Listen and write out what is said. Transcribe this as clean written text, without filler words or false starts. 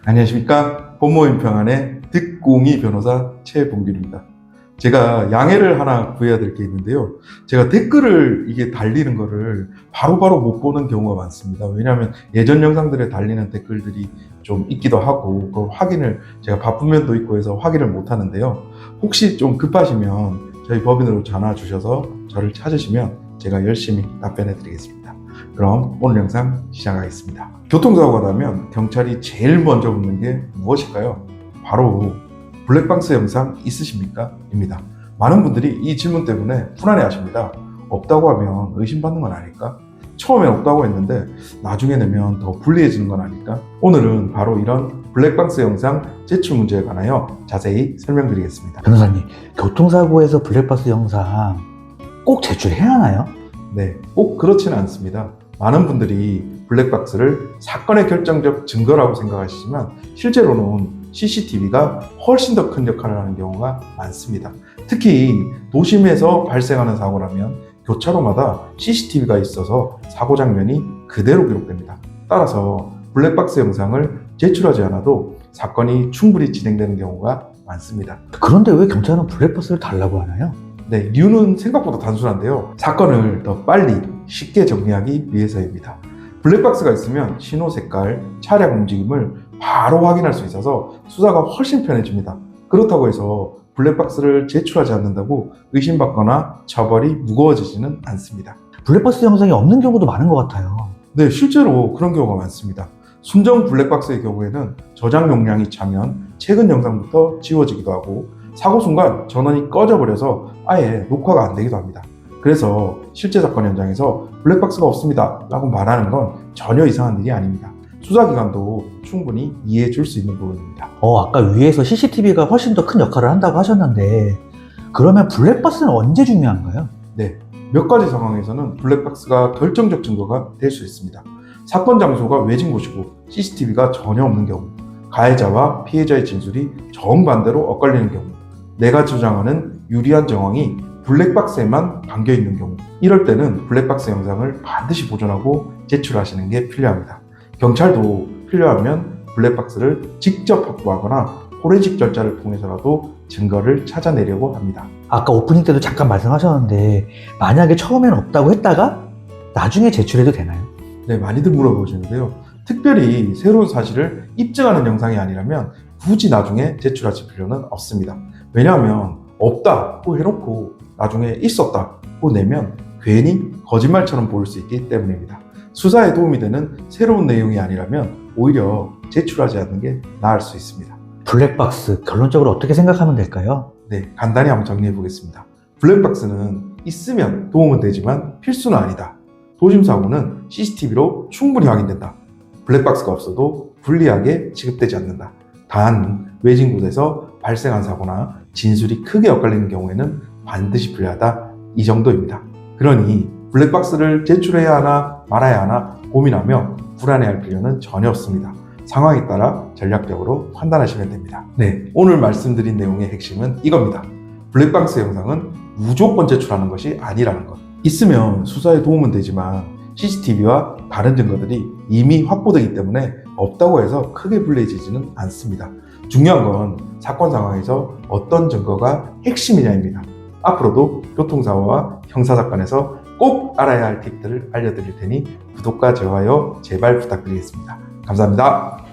안녕하십니까. 법무법인평안의 득공이 변호사 최봉균입니다. 제가 양해를 하나 구해야 될 게 있는데요. 제가 댓글을 이게 달리는 거를 바로바로 못 보는 경우가 많습니다. 왜냐하면 예전 영상들에 달리는 댓글들이 좀 있기도 하고 그걸 확인을 제가 바쁜 면도 있고 해서 확인을 못 하는데요. 혹시 좀 급하시면 저희 법인으로 전화 주셔서 저를 찾으시면 제가 열심히 답변해 드리겠습니다. 그럼 오늘 영상 시작하겠습니다. 교통사고가 나면 경찰이 제일 먼저 묻는 게 무엇일까요? 바로 블랙박스 영상 있으십니까? 입니다. 많은 분들이 이 질문 때문에 불안해 하십니다. 없다고 하면 의심받는 건 아닐까? 처음엔 없다고 했는데 나중에 내면 더 불리해지는 건 아닐까? 오늘은 바로 이런 블랙박스 영상 제출 문제에 관하여 자세히 설명드리겠습니다. 변호사님, 교통사고에서 블랙박스 영상 꼭 제출해야 하나요? 네, 꼭 그렇지는 않습니다. 많은 분들이 블랙박스를 사건의 결정적 증거라고 생각하시지만 실제로는 CCTV가 훨씬 더 큰 역할을 하는 경우가 많습니다. 특히 도심에서 발생하는 사고라면 교차로마다 CCTV가 있어서 사고 장면이 그대로 기록됩니다. 따라서 블랙박스 영상을 제출하지 않아도 사건이 충분히 진행되는 경우가 많습니다. 그런데 왜 경찰은 블랙박스를 달라고 하나요? 네, 이유는 생각보다 단순한데요. 사건을 더 빨리 쉽게 정리하기 위해서입니다. 블랙박스가 있으면 신호 색깔, 차량 움직임을 바로 확인할 수 있어서 수사가 훨씬 편해집니다. 그렇다고 해서 블랙박스를 제출하지 않는다고 의심받거나 처벌이 무거워지지는 않습니다. 블랙박스 영상이 없는 경우도 많은 것 같아요. 네, 실제로 그런 경우가 많습니다. 순정 블랙박스의 경우에는 저장 용량이 차면 최근 영상부터 지워지기도 하고 사고 순간 전원이 꺼져버려서 아예 녹화가 안 되기도 합니다. 그래서 실제 사건 현장에서 블랙박스가 없습니다 라고 말하는 건 전혀 이상한 일이 아닙니다. 수사기관도 충분히 이해해 줄 수 있는 부분입니다. 아까 위에서 CCTV가 훨씬 더 큰 역할을 한다고 하셨는데 그러면 블랙박스는 언제 중요한가요? 네, 몇 가지 상황에서는 블랙박스가 결정적 증거가 될 수 있습니다. 사건 장소가 외진 곳이고 CCTV가 전혀 없는 경우, 가해자와 피해자의 진술이 정반대로 엇갈리는 경우, 내가 주장하는 유리한 정황이 블랙박스에만 담겨있는 경우, 이럴 때는 블랙박스 영상을 반드시 보존하고 제출하시는 게 필요합니다. 경찰도 필요하면 블랙박스를 직접 확보하거나 포렌식 절차를 통해서라도 증거를 찾아내려고 합니다. 아까 오프닝 때도 잠깐 말씀하셨는데 만약에 처음엔 없다고 했다가 나중에 제출해도 되나요? 네, 많이들 물어보시는데요. 특별히 새로운 사실을 입증하는 영상이 아니라면 굳이 나중에 제출하실 필요는 없습니다. 왜냐하면 없다고 해놓고 나중에 있었다고 내면 괜히 거짓말처럼 보일 수 있기 때문입니다. 수사에 도움이 되는 새로운 내용이 아니라면 오히려 제출하지 않는 게 나을 수 있습니다. 블랙박스 결론적으로 어떻게 생각하면 될까요? 네, 간단히 한번 정리해 보겠습니다. 블랙박스는 있으면 도움은 되지만 필수는 아니다. 도심사고는 CCTV로 충분히 확인된다. 블랙박스가 없어도 불리하게 취급되지 않는다. 단 외진 곳에서 발생한 사고나 진술이 크게 엇갈리는 경우에는 반드시 불리하다. 이 정도입니다. 그러니 블랙박스를 제출해야 하나 말아야 하나 고민하며 불안해할 필요는 전혀 없습니다. 상황에 따라 전략적으로 판단하시면 됩니다. 네, 오늘 말씀드린 내용의 핵심은 이겁니다. 블랙박스 영상은 무조건 제출하는 것이 아니라는 것. 있으면 수사에 도움은 되지만 CCTV와 다른 증거들이 이미 확보되기 때문에 없다고 해서 크게 불리해지지는 않습니다. 중요한 건 사건 상황에서 어떤 증거가 핵심이냐입니다. 앞으로도 교통사고와 형사사건에서 꼭 알아야 할 팁들을 알려드릴 테니 구독과 좋아요 제발 부탁드리겠습니다. 감사합니다.